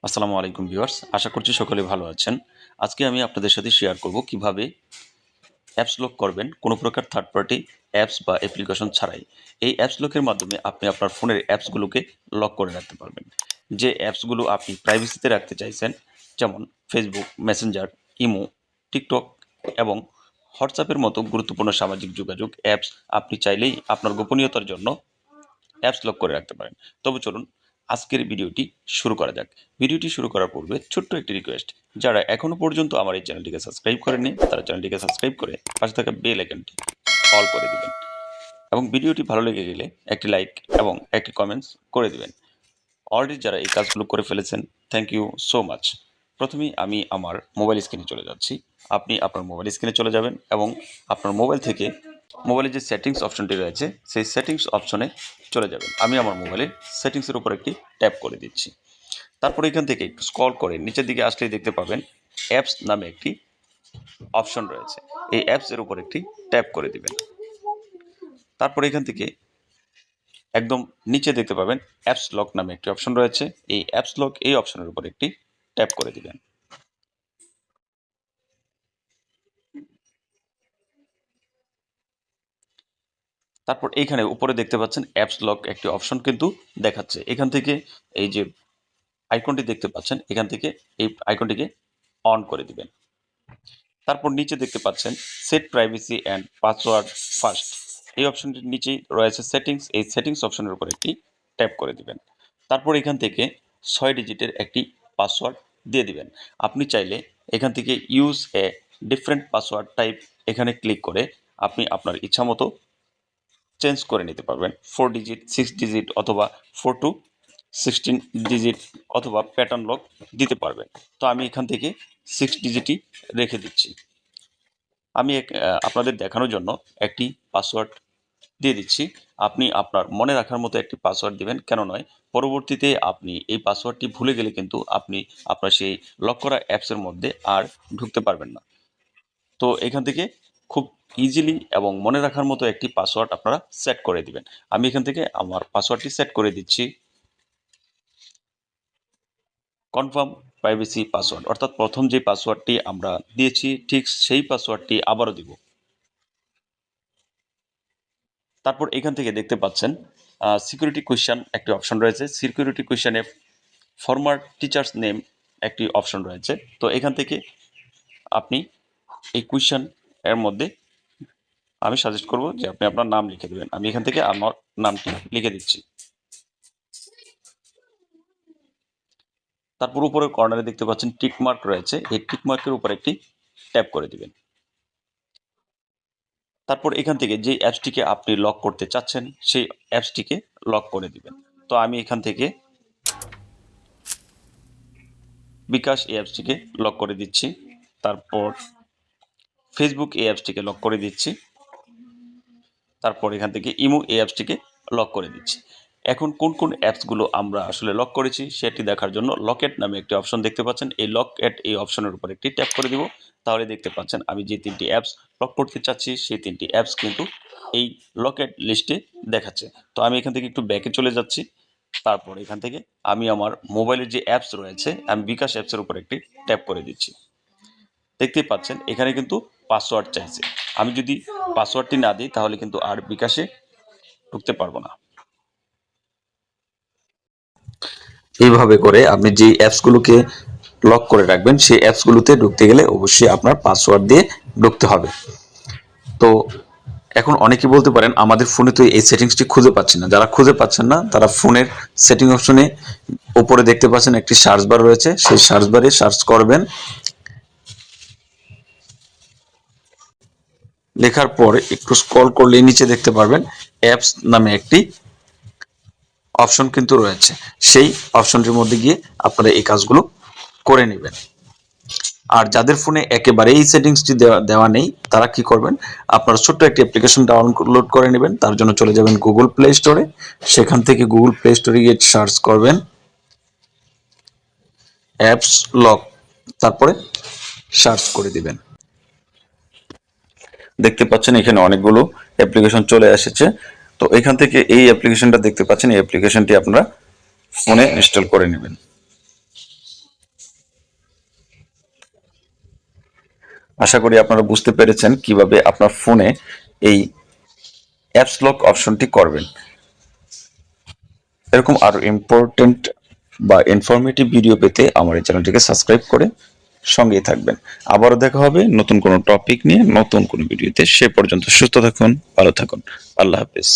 আসসালামু আলাইকুম ভিউয়ার্স, আশা করছি সকলে ভালো আছেন। আজকে আমি আপনাদের সাথে শেয়ার করব কিভাবে অ্যাপস লক করবেন কোনো প্রকার থার্ড পার্টি অ্যাপস বা অ্যাপ্লিকেশন ছাড়াই। এই অ্যাপস লকের মাধ্যমে আপনি আপনার ফোনের অ্যাপসগুলোকে লক করে রাখতে পারবেন। যে অ্যাপসগুলো আপনি প্রাইভেসিতে রাখতে চাইছেন, যেমন ফেসবুক, মেসেঞ্জার, ইমো, টিকটক এবং হোয়াটসঅ্যাপের মতো গুরুত্বপূর্ণ সামাজিক যোগাযোগ অ্যাপস আপনি চাইলেই আপনার গোপনীয়তার জন্য অ্যাপস লক করে রাখতে পারেন। তবে চলুন আজকের ভিডিওটি শুরু করা যাক। ভিডিওটি শুরু করার পূর্বে ছোট্ট একটি রিকোয়েস্ট, যারা এখনও পর্যন্ত আমার এই চ্যানেলটিকে সাবস্ক্রাইব করেননি তারা চ্যানেলটিকে সাবস্ক্রাইব করে পাশে থাকা বেল আইকনটি অল করে দিবেন এবং ভিডিওটি ভালো লেগে গেলে একটি লাইক এবং একটি কমেন্টস করে দিবেন। অলরেডি যারা এই কাজগুলো করে ফেলেছেন, থ্যাংক ইউ সো মাচ। প্রথমেই আমি আমার মোবাইল স্ক্রিনে চলে যাচ্ছি। আপনি আপনার মোবাইল স্ক্রিনে চলে যাবেন এবং আপনার মোবাইল থেকে মোবাইলের যে সেটিংস অপশনটি রয়েছে সেই সেটিংস অপশনে চলে যাবেন। আমি আমার মোবাইলের সেটিংসের উপর একটি ট্যাপ করে দিচ্ছি। তারপর এখান থেকে একটু স্ক্রল করে নিচের দিকে আসলেই দেখতে পাবেন অ্যাপস নামে একটি অপশন রয়েছে। এই অ্যাপসের উপর একটি ট্যাপ করে দিবেন। তারপর এখান থেকে একদম নিচে দেখতে পাবেন অ্যাপস লক নামে একটি অপশন রয়েছে। এই অ্যাপস লক এই অপশনের উপর একটি ট্যাপ করে দিবেন। তারপর এইখানে উপরে দেখতে পাচ্ছেন অ্যাপস লক একটি অপশন কিন্তু দেখাচ্ছে। এখান থেকে এই যে আইকনটি দেখতে পাচ্ছেন, এখান থেকে এই আইকনটিকে অন করে দিবেন। তারপর নিচে দেখতে পাচ্ছেন set privacy and password first, এই অপশনটির নিচেই রয়েছে সেটিংস। এই সেটিংস অপশনের উপর একটি ট্যাপ করে দিবেন। তারপর এখান থেকে 6 ডিজিটের একটি পাসওয়ার্ড দিয়ে দিবেন। আপনি চাইলে এখান থেকে use a different password type এখানে ক্লিক করে আপনি আপনার ইচ্ছা মতো চেঞ্জ করে নিতে পারবেন। 4 ডিজিট, 6 ডিজিট অথবা 4 টু 16 ডিজিট অথবা প্যাটার্ন লক দিতে পারবেন। তো আমি এখান থেকে 6 ডিজিটই রেখে দিচ্ছি। আমি আপনাদের দেখানোর জন্য একটি পাসওয়ার্ড দিয়ে দিচ্ছি। আপনি আপনার মনে রাখার মতো একটি পাসওয়ার্ড দিবেন, কেন নয় পরবর্তীতে আপনি এই পাসওয়ার্ডটি ভুলে গেলে কিন্তু আপনি আপনার সেই লক করা অ্যাপসের মধ্যে আর ঢুকতে পারবেন না। তো এখান থেকে খুব ইজিলি এবং মনে রাখার মতো একটি পাসওয়ার্ড আপনারা সেট করে দিবেন। আমি এখান থেকে আমার পাসওয়ার্ডটি সেট করে দিচ্ছি। কনফার্ম প্রাইভেসি পাসওয়ার্ড, অর্থাৎ প্রথম যে পাসওয়ার্ডটি আমরা দিয়েছি ঠিক সেই পাসওয়ার্ডটি আবারও দিব। তারপর এখান থেকে দেখতে পাচ্ছেন সিকিউরিটি কোয়েশ্চেন একটি অপশন রয়েছে। সিকিউরিটি কোয়েশ্চেনে ফরমার টিচার্স নেম একটি অপশন রয়েছে। তো এখান থেকে আপনি এই কোয়েশ্চেন এর মধ্যে আমি সাজেস্ট করব যে আপনি আপনার নাম লিখে দেবেন। আমি এখান থেকে আমার নামটি লিখে দিচ্ছি। তারপর উপরের কর্নারে দেখতে পাচ্ছেন টিকমার্ক রয়েছে। এই টিকমার্কের উপর একটি ট্যাপ করে দিবেন। তারপর এখান থেকে যে অ্যাপসটিকে আপনি লক করতে চাচ্ছেন সেই অ্যাপসটিকে লক করে দিবেন। তো আমি এখান থেকে বিকাশ এই অ্যাপসটিকে লক করে দিচ্ছি। তারপর ফেসবুক এই অ্যাপসটিকে লক করে দিচ্ছি। তারপর এখান থেকে ইমো এই অ্যাপসটিকে লক করে দিচ্ছি। এখন কোন কোন অ্যাপসগুলো আমরা আসলে লক করেছি সেটি দেখার জন্য লকেট নামে একটি অপশন দেখতে পাচ্ছেন। এই লকেট এই অপশনের উপর একটি ট্যাপ করে দিব। তাহলে দেখতে পাচ্ছেন আমি যে 3টি অ্যাপস লক করতে চাচ্ছি সেই 3টি অ্যাপস কিন্তু এই লকেট লিস্টে দেখাচ্ছে। তো আমি এখান থেকে একটু ব্যাকে চলে যাচ্ছি। তারপর এখান থেকে আমি আমার মোবাইলের যে অ্যাপস রয়েছে আমি বিকাশ অ্যাপসের উপর একটি ট্যাপ করে দিচ্ছি। দেখতেই পাচ্ছেন এখানে কিন্তু পাসওয়ার্ড চাইছে। আমি যদি পাসওয়ার্ডটি না দিই তাহলে কিন্তু আর বিকাশে ঢুকতে পারবো না। এইভাবে করে আপনি যে অ্যাপসগুলোকে লক করে রাখবেন সেই অ্যাপসগুলোতে ঢুকতে গেলে অবশ্যই আপনার পাসওয়ার্ড দিয়ে ঢুকতে হবে। তো এখন অনেকে বলতে পারেন আমাদের ফোনে তো এই সেটিংসটি খুঁজে পাচ্ছি না। যারা খুঁজে পাচ্ছেন না তারা ফোনের সেটিং অপশনে উপরে দেখতে পাচ্ছেন একটি সার্চ বার রয়েছে, সেই সার্চ বারে সার্চ করবেন। লেখার পর একটু স্ক্রল করলে নিচে দেখতে পারবেন অ্যাপস নামে একটি অপশন কিন্তু রয়েছে। সেই অপশনটির মধ্যে গিয়ে আপনারা এই কাজগুলো করে নেবেন। আর যাদের ফোনে একেবারে এই সেটিংসটি দেওয়া নেই তারা কি করবেন, আপনারা ছোট্ট একটি অ্যাপ্লিকেশন ডাউনলোড করে নেবেন। তার জন্য চলে যাবেন গুগল প্লে স্টোরে। সেখান থেকে গুগল প্লে স্টোরে গিয়ে সার্চ করবেন অ্যাপস লক, তারপরে সার্চ করে দিবেন। দেখতে পাচ্ছেন এখানে অনেকগুলো অ্যাপ্লিকেশন চলে এসেছে। তো এখান থেকে এই অ্যাপ্লিকেশনটা দেখতে পাচ্ছেন, এই অ্যাপ্লিকেশনটি আপনারা ফোনে ইনস্টল করে নেবেন। আশা করি আপনারা বুঝতে পেরেছেন কিভাবে আপনার ফোনে এই অ্যাপস লক অপশনটি করবেন। এরকম আরো ইম্পর্টেন্ট বা ইনফরমেটিভ ভিডিও পেতে আমার এই চ্যানেলটিকে সাবস্ক্রাইব করে সঙ্গেই থাকবেন। আবারও দেখা হবে নতুন কোনো টপিক নিয়ে নতুন কোনো ভিডিওতে। সে পর্যন্ত সুস্থ থাকুন, ভালো থাকুন। আল্লাহ হাফেজ।